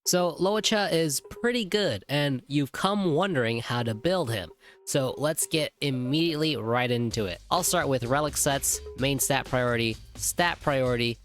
So Luocha is pretty good, and you've come wondering how to build him. So let's get immediately right into it. I'll start with relic sets, main stat priority,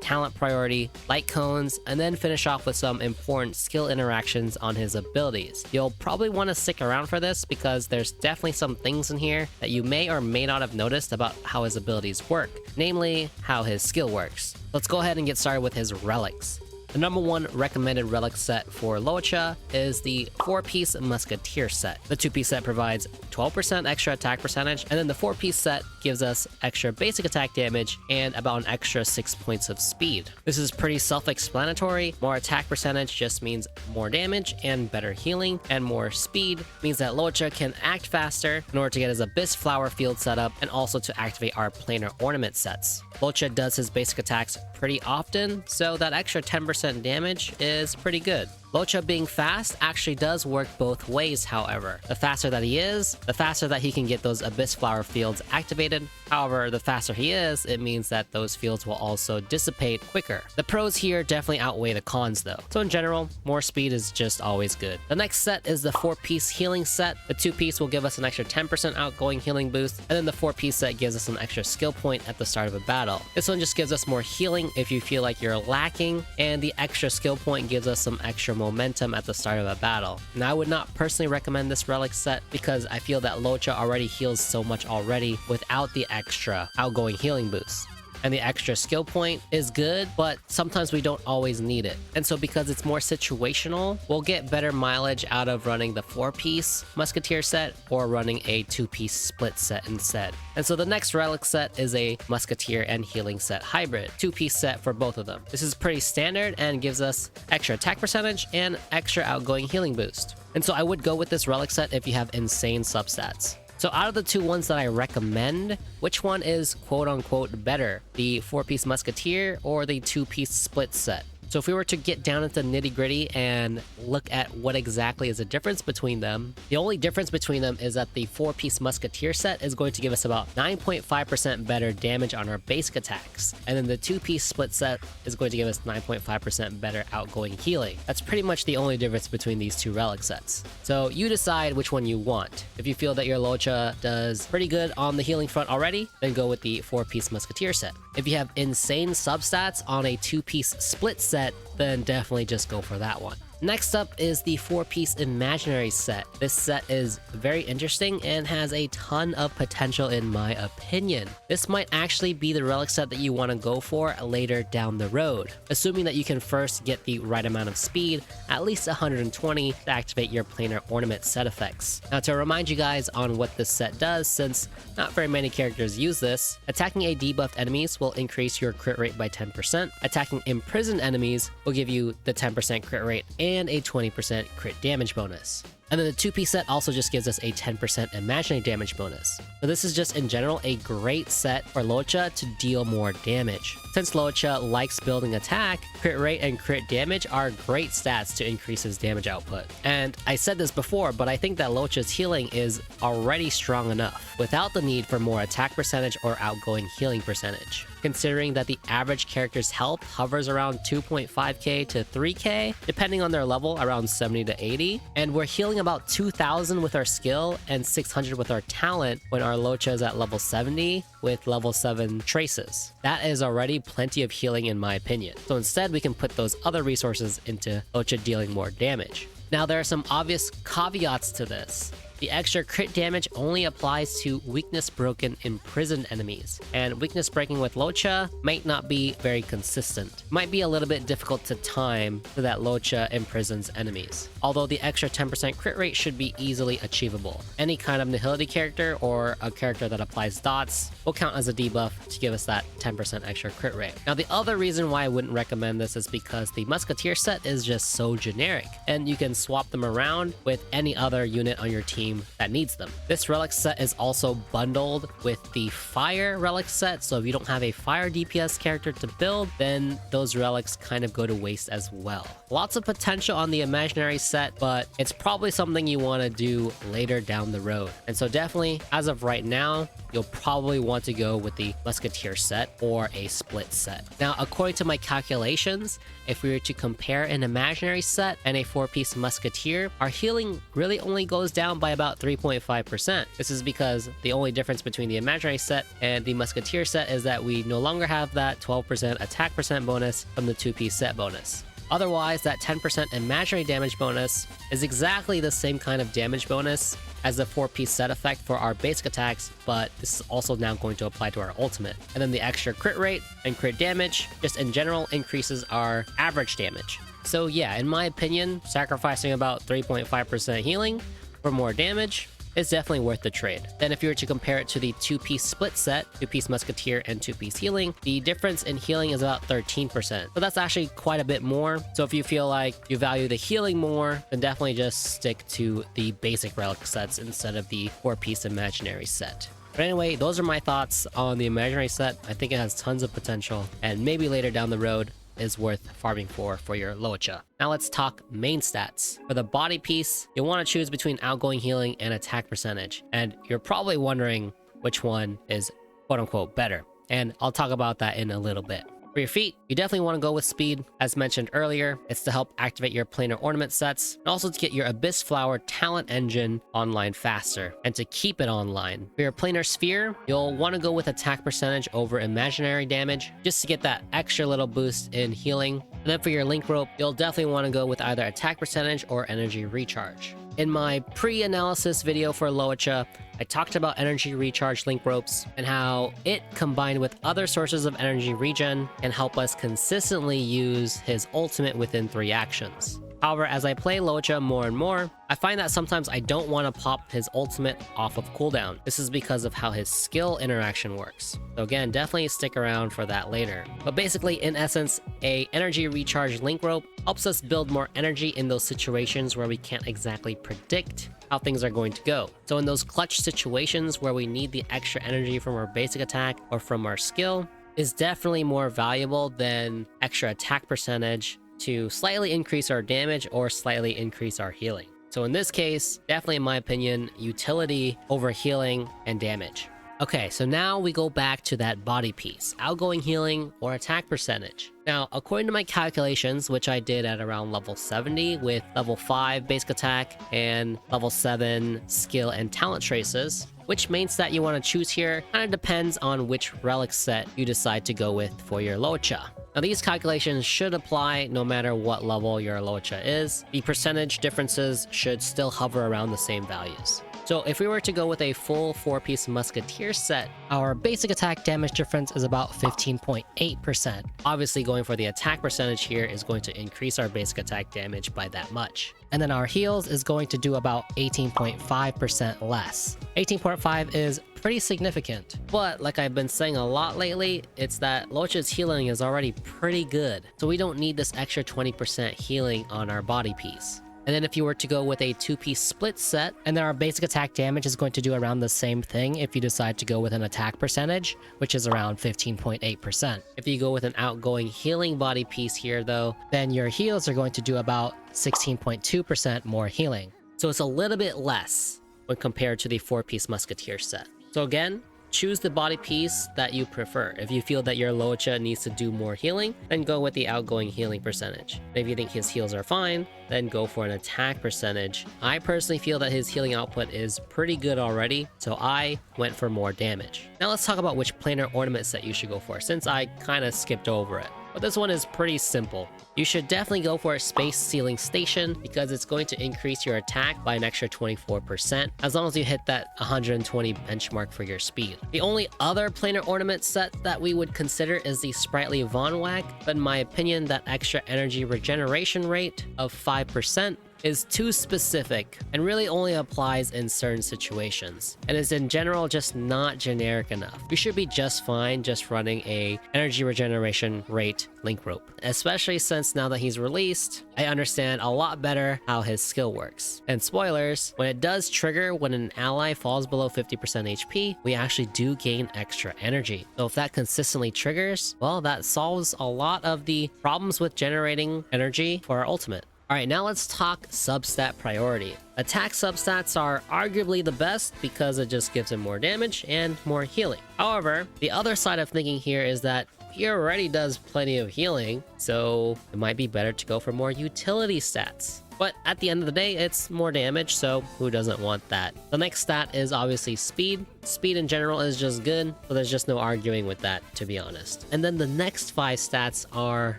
talent priority, light cones, and then finish off with some important skill interactions on his abilities. You'll probably want to stick around for this because there's definitely some things in here that you may or may not have noticed about how his abilities work, namely how his skill works. Let's go ahead and get started with his relics. The number one recommended relic set for Luocha is the 4-piece Musketeer set. The 2-piece set provides 12% extra attack percentage, and then the 4-piece set gives us extra basic attack damage and about an extra 6 points of speed. This is pretty self-explanatory. More attack percentage just means more damage and better healing, and more speed means that Luocha can act faster in order to get his Abyss Flower field set up and also to activate our Planar Ornament sets. Luocha does his basic attacks pretty often, so that extra 10% damage is pretty good. Luocha being fast actually does work both ways, however. The faster that he is, the faster that he can get those Abyss Flower fields activated. However, the faster he is, it means that those fields will also dissipate quicker. The pros here definitely outweigh the cons though. So in general, more speed is just always good. The next set is the 4-piece healing set. The 2-piece will give us an extra 10% outgoing healing boost, and then the 4-piece set gives us an extra skill point at the start of a battle. This one just gives us more healing if you feel like you're lacking, and the extra skill point gives us some extra momentum at the start of a battle. Now, I would not personally recommend this relic set because I feel that Luocha already heals so much already without the extra outgoing healing boost. And the extra skill point is good, but sometimes we don't always need it. And so because it's more situational, we'll get better mileage out of running the 4-piece Musketeer set or running a 2-piece split set instead. And so the next relic set is a Musketeer and healing set hybrid, 2-piece set for both of them. This is pretty standard and gives us extra attack percentage and extra outgoing healing boost. And so I would go with this relic set if you have insane substats. So out of the two ones that I recommend, which one is quote-unquote better? The 4-piece Musketeer or the 2-piece split set? So if we were to get down into nitty-gritty and look at what exactly is the difference between them, the only difference between them is that the 4-piece Musketeer set is going to give us about 9.5% better damage on our basic attacks, and then the 2-piece split set is going to give us 9.5% better outgoing healing. That's pretty much the only difference between these two relic sets. So you decide which one you want. If you feel that your Luocha does pretty good on the healing front already, then go with the 4-piece Musketeer set. If you have insane substats on a 2-piece split set, then definitely just go for that one. Next up is the 4-piece Imaginary set. This set is very interesting and has a ton of potential in my opinion. This might actually be the relic set that you want to go for later down the road, assuming that you can first get the right amount of speed, at least 120, to activate your Planar Ornament set effects. Now to remind you guys on what this set does, since not very many characters use this, attacking a debuffed enemies will increase your crit rate by 10%, attacking imprisoned enemies will give you the 10% crit rate and a 20% crit damage bonus. And then the 2-piece set also just gives us a 10% imaginary damage bonus. So this is just in general a great set for Luocha to deal more damage. Since Luocha likes building attack, crit rate and crit damage are great stats to increase his damage output. And I said this before, but I think that Luocha's healing is already strong enough without the need for more attack percentage or outgoing healing percentage. Considering that the average character's health hovers around 2.5k to 3k, depending on their level, around 70 to 80, and we're healing about 2,000 with our skill and 600 with our talent when our Luocha is at level 70 with level 7 traces. That is already plenty of healing in my opinion. So instead we can put those other resources into Luocha dealing more damage. Now there are some obvious caveats to this. The extra crit damage only applies to weakness broken imprisoned enemies, and weakness breaking with Luocha might not be very consistent. It might be a little bit difficult to time so that Luocha imprisons enemies, although the extra 10% crit rate should be easily achievable. Any kind of nihility character or a character that applies dots will count as a debuff to give us that 10% extra crit rate. Now the other reason why I wouldn't recommend this is because the Musketeer set is just so generic, and you can swap them around with any other unit on your team team that needs them. This relic set is also bundled with the fire relic set, so if you don't have a fire DPS character to build, then those relics kind of go to waste as well. Lots of potential on the imaginary set, but it's probably something you want to do later down the road. And so definitely, as of right now, you'll probably want to go with the Musketeer set or a split set. Now, according to my calculations, if we were to compare an imaginary set and a 4-piece Musketeer, our healing really only goes down by about 3.5%. This is because the only difference between the imaginary set and the Musketeer set is that we no longer have that 12% attack percent bonus from the 2-piece set bonus. Otherwise, that 10% imaginary damage bonus is exactly the same kind of damage bonus as the 4-piece set effect for our basic attacks, but this is also now going to apply to our ultimate. And then the extra crit rate and crit damage just in general increases our average damage. So yeah, in my opinion, sacrificing about 3.5% healing for more damage is definitely worth the trade. Then if you were to compare it to the 2-piece split set, 2-piece Musketeer and 2-piece healing, the difference in healing is about 13%. So that's actually quite a bit more. So if you feel like you value the healing more, then definitely just stick to the basic relic sets instead of the 4-piece imaginary set. But anyway, those are my thoughts on the imaginary set. I think it has tons of potential, and maybe later down the road is worth farming for your Luocha. Now let's talk main stats. For the body piece, you'll want to choose between outgoing healing and attack percentage. And you're probably wondering which one is quote unquote better. And I'll talk about that in a little bit. For your feat, you definitely want to go with speed. As mentioned earlier, it's to help activate your Planar Ornament sets, and also to get your Abyss Flower talent engine online faster, and to keep it online. For your Planar Sphere, you'll want to go with attack percentage over imaginary damage, just to get that extra little boost in healing. And then for your Link Rope, you'll definitely want to go with either attack percentage or energy recharge. In my pre-analysis video for Luocha, I talked about energy recharge link ropes and how it, combined with other sources of energy regen, can help us consistently use his ultimate within 3 actions. However, as I play Luocha more and more, I find that sometimes I don't want to pop his ultimate off of cooldown. This is because of how his skill interaction works. So again, definitely stick around for that later. But basically, in essence, a energy recharge link rope helps us build more energy in those situations where we can't exactly predict how things are going to go. So in those clutch situations where we need the extra energy from our basic attack or from our skill, is definitely more valuable than extra attack percentage to slightly increase our damage or slightly increase our healing. So in this case, definitely in my opinion, utility over healing and damage. Okay, so now we go back to that body piece, outgoing healing or attack percentage. Now, according to my calculations, which I did at around level 70 with level 5 basic attack and level 7 skill and talent traces, which main stat you want to choose here kind of depends on which relic set you decide to go with for your Luocha. Now, these calculations should apply no matter what level your Luocha is. The percentage differences should still hover around the same values. So if we were to go with a full 4-piece Musketeer set, our basic attack damage difference is about 15.8%. Obviously, going for the attack percentage here is going to increase our basic attack damage by that much. And then our heals is going to do about 18.5% less. 18.5 is pretty significant. But like I've been saying a lot lately, it's that Luocha's healing is already pretty good. So we don't need this extra 20% healing on our body piece. And then if you were to go with a 2-piece split set, and then our basic attack damage is going to do around the same thing if you decide to go with an attack percentage, which is around 15.8%. If you go with an outgoing healing body piece here though, then your heals are going to do about 16.2% more healing. So it's a little bit less when compared to the 4-piece Musketeer set. So again, choose the body piece that you prefer. If you feel that your Luocha needs to do more healing, then go with the outgoing healing percentage. If you think his heals are fine, then go for an attack percentage. I personally feel that his healing output is pretty good already, so I went for more damage. Now let's talk about which Planar Ornament set you should go for, since I kind of skipped over it. But this one is pretty simple. You should definitely go for a Space Ceiling Station because it's going to increase your attack by an extra 24%, as long as you hit that 120 benchmark for your speed. The only other Planar Ornament set that we would consider is the Sprightly Von Wag, but in my opinion, that extra energy regeneration rate of 5% is too specific and really only applies in certain situations, and is in general just not generic enough. You should be just fine just running a energy regeneration rate link rope, especially since now that he's released, I understand a lot better how his skill works. And spoilers, when it does trigger when an ally falls below 50% HP, we actually do gain extra energy. So if that consistently triggers, well, that solves a lot of the problems with generating energy for our ultimate. Alright, now let's talk substat priority. Attack substats are arguably the best because it just gives him more damage and more healing. However, the other side of thinking here is that he already does plenty of healing, so it might be better to go for more utility stats. But at the end of the day, it's more damage, so who doesn't want that? The next stat is obviously speed. Speed in general is just good, so there's just no arguing with that, to be honest. And then the next 5 stats are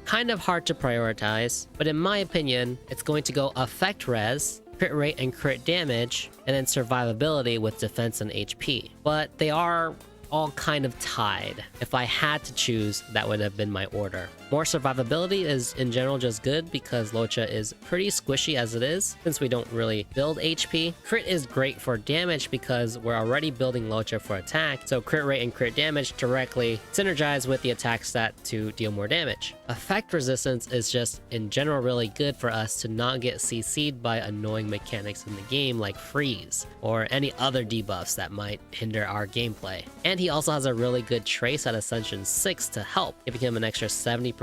kind of hard to prioritize, but in my opinion, it's going to go effect res, crit rate and crit damage, and then survivability with defense and HP. But they are all kind of tied. If I had to choose, that would have been my order. More survivability is in general just good because Luocha is pretty squishy as it is, since we don't really build HP. Crit is great for damage because we're already building Luocha for attack, so crit rate and crit damage directly synergize with the attack stat to deal more damage. Effect resistance is just in general really good for us to not get CC'd by annoying mechanics in the game like freeze or any other debuffs that might hinder our gameplay. And he also has a really good trace at Ascension 6 to help, giving him an extra 70%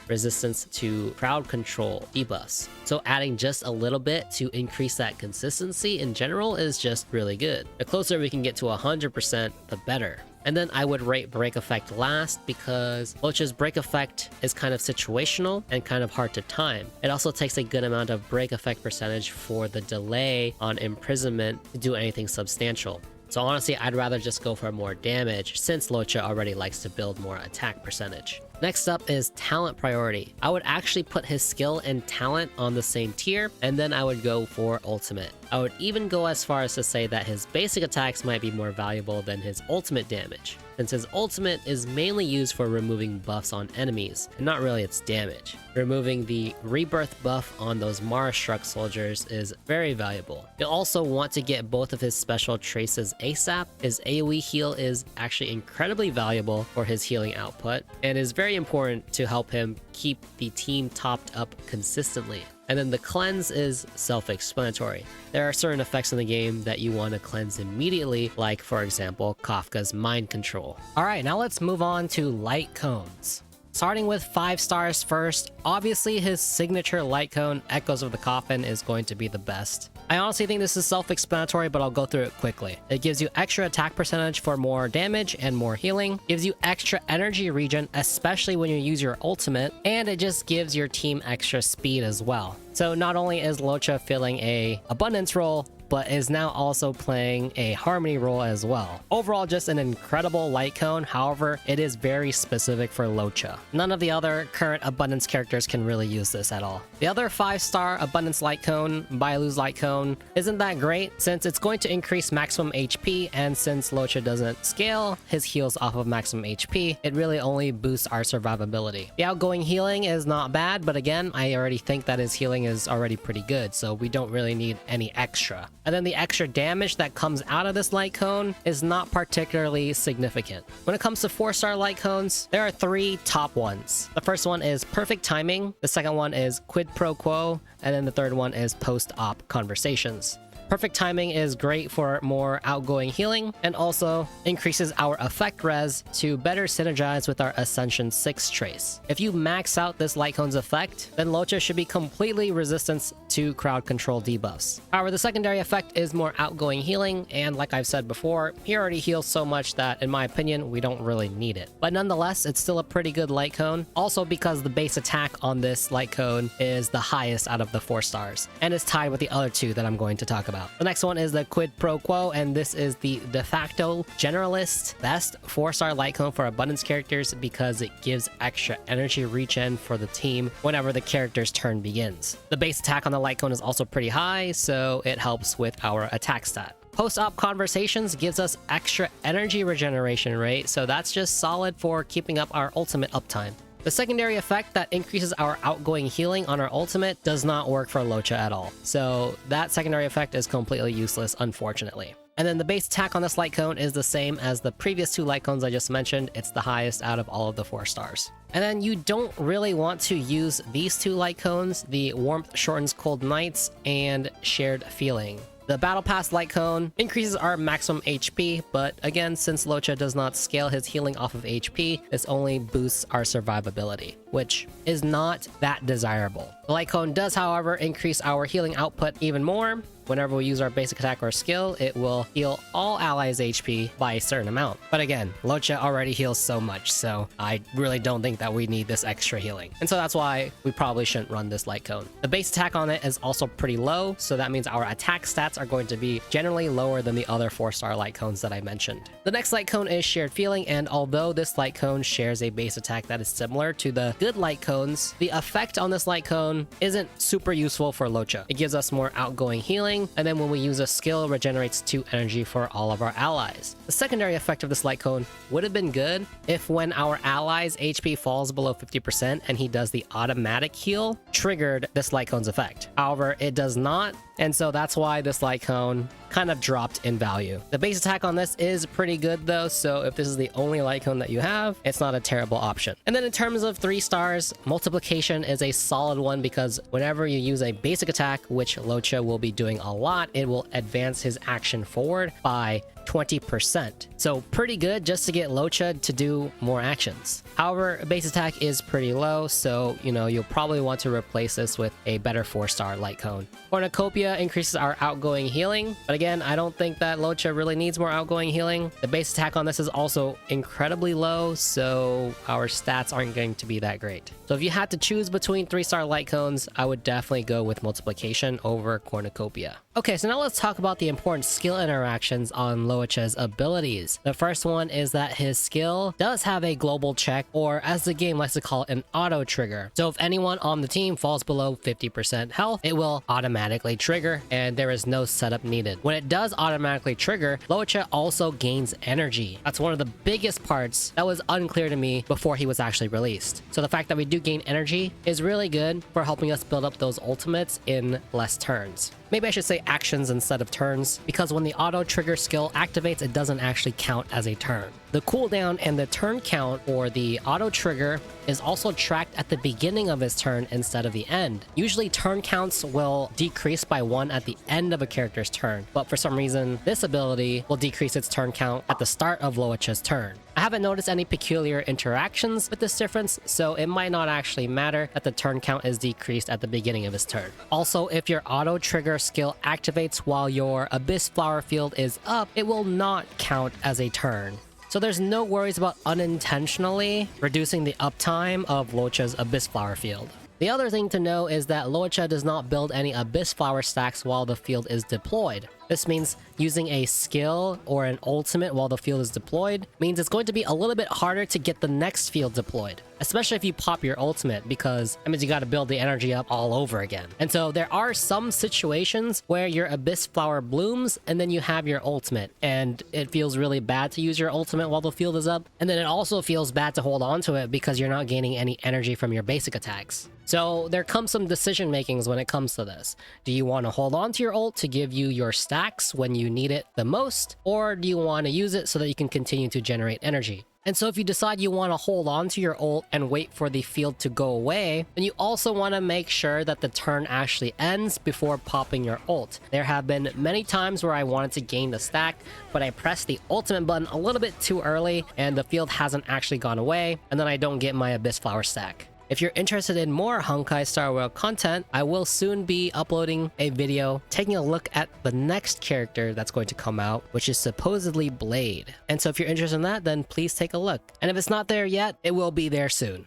resistance to crowd control debuffs. So adding just a little bit to increase that consistency in general is just really good. The closer we can get to 100%, the better. And then I would rate Break Effect last because Luocha's Break Effect is kind of situational and kind of hard to time. It also takes a good amount of Break Effect percentage for the delay on imprisonment to do anything substantial. So honestly, I'd rather just go for more damage since Luocha already likes to build more attack percentage. Next up is talent priority. I would actually put his skill and talent on the same tier, and then I would go for ultimate. I would even go as far as to say that his basic attacks might be more valuable than his ultimate damage, since his ultimate is mainly used for removing buffs on enemies, and not really its damage. Removing the rebirth buff on those Mara struck soldiers is very valuable. You'll also want to get both of his special traces ASAP. His AoE heal is actually incredibly valuable for his healing output, and is very important to help him keep the team topped up consistently. And then the cleanse is self-explanatory. There are certain effects in the game that you want to cleanse immediately, like for example, Kafka's mind control. Alright, now let's move on to light cones. Starting with 5 stars first, obviously his signature light cone, Echoes of the Coffin, is going to be the best. I honestly think this is self-explanatory, but I'll go through it quickly. It gives you extra attack percentage for more damage and more healing, gives you extra energy regen, especially when you use your ultimate, and it just gives your team extra speed as well. So not only is Luocha filling a abundance role, but is now also playing a harmony role as well. Overall, just an incredible light cone. However, it is very specific for Luocha. None of the other current abundance characters can really use this at all. The other 5-star abundance light cone, Bailu's light cone, isn't that great since it's going to increase maximum HP, and since Luocha doesn't scale his heals off of maximum HP, it really only boosts our survivability. The outgoing healing is not bad, but again, I already think that his healing is already pretty good, so we don't really need any extra. And then the extra damage that comes out of this light cone is not particularly significant. When it comes to 4-star light cones, there are 3 top ones. The first one is perfect timing, the second one is quid pro quo, and then the third one is post-op conversations. Perfect timing is great for more outgoing healing and also increases our effect res to better synergize with our Ascension 6 trace. If you max out this light cone's effect, then Luocha should be completely resistant to crowd control debuffs. However, the secondary effect is more outgoing healing, and like I've said before, he already heals so much that in my opinion, we don't really need it. But nonetheless, it's still a pretty good light cone, also because the base attack on this light cone is the highest out of the 4 stars, and is tied with the other 2 that I'm going to talk about. The next one is the quid pro quo, and this is the de facto generalist best 4-star light cone for abundance characters because it gives extra energy regen for the team whenever the character's turn begins. The base attack on the light cone is also pretty high, so it helps with our attack stat. Post-op conversations gives us extra energy regeneration rate, so that's just solid for keeping up our ultimate uptime. The secondary effect that increases our outgoing healing on our ultimate does not work for Luocha at all. So that secondary effect is completely useless, unfortunately. And then the base attack on this light cone is the same as the previous 2 light cones I just mentioned. It's the highest out of all of the 4 stars. And then you don't really want to use these 2 light cones, the Warmth Shortens Cold Nights and Shared Feeling. The Battle Pass light cone increases our maximum HP, but again, since Luocha does not scale his healing off of HP, this only boosts our survivability, which is not that desirable. The light cone does, however, increase our healing output even more. Whenever we use our basic attack or skill, it will heal all allies' HP by a certain amount. But again, Luocha already heals so much, so I really don't think that we need this extra healing. And so that's why we probably shouldn't run this light cone. The base attack on it is also pretty low, so that means our attack stats are going to be generally lower than the other 4-star light cones that I mentioned. The next light cone is Shared Feeling, and although this light cone shares a base attack that is similar to the good light cones, the effect on this light cone isn't super useful for Luocha. It gives us more outgoing healing, and then when we use a skill, regenerates 2 energy for all of our allies. The secondary effect of this light cone would have been good if when our allies' HP falls below 50% and he does the automatic heal, triggered this light cone's effect. However, it does not, and so that's why this light cone kind of dropped in value. The base attack on this is pretty good though, so if this is the only light cone that you have, it's not a terrible option. And then in terms of 3 stars, Multiplication is a solid one because whenever you use a basic attack, which Luocha will be doing a lot, it will advance his action forward by 20%. So pretty good just to get Luocha to do more actions. However, base attack is pretty low, so you'll probably want to replace this with a better 4-star light cone. Cornucopia increases our outgoing healing, but again, I don't think that Luocha really needs more outgoing healing. The base attack on this is also incredibly low, so our stats aren't going to be that great. So if you had to choose between 3-star light cones, I would definitely go with Multiplication over Cornucopia. Okay, so now let's talk about the important skill interactions on Luocha's abilities. The first one is that his skill does have a global check, or as the game likes to call it, an auto trigger. So if anyone on the team falls below 50% health, it will automatically trigger, and there is no setup needed. When it does automatically trigger, Luocha also gains energy. That's one of the biggest parts that was unclear to me before he was actually released. So the fact that we do gain energy is really good for helping us build up those ultimates in less turns. Maybe I should say actions instead of turns, because when the auto trigger skill activates, it doesn't actually count as a turn. The cooldown and the turn count for the auto trigger is also tracked at the beginning of his turn instead of the end. Usually turn counts will decrease by 1 at the end of a character's turn, but for some reason, this ability will decrease its turn count at the start of Luocha's turn. I haven't noticed any peculiar interactions with this difference, so it might not actually matter that the turn count is decreased at the beginning of his turn. Also, if your auto trigger skill activates while your Abyss Flower field is up, it will not count as a turn. So there's no worries about unintentionally reducing the uptime of Luocha's Abyss Flower field. The other thing to know is that Luocha does not build any Abyss Flower stacks while the field is deployed. This means using a skill or an ultimate while the field is deployed means it's going to be a little bit harder to get the next field deployed, especially if you pop your ultimate, because that means you got to build the energy up all over again. And so there are some situations where your Abyss Flower blooms and then you have your ultimate, and it feels really bad to use your ultimate while the field is up, and then it also feels bad to hold on to it because you're not gaining any energy from your basic attacks. So there comes some decision makings when it comes to this. Do you want to hold on to your ult to give you your stacks when you need it the most, or do you want to use it so that you can continue to generate energy? And so if you decide you want to hold on to your ult and wait for the field to go away, then you also want to make sure that the turn actually ends before popping your ult. There have been many times where I wanted to gain the stack, but I pressed the ultimate button a little bit too early and the field hasn't actually gone away, and then I don't get my Abyss Flower stack. If you're interested in more Honkai Star Rail content, I will soon be uploading a video taking a look at the next character that's going to come out, which is supposedly Blade. And so if you're interested in that, then please take a look. And if it's not there yet, it will be there soon.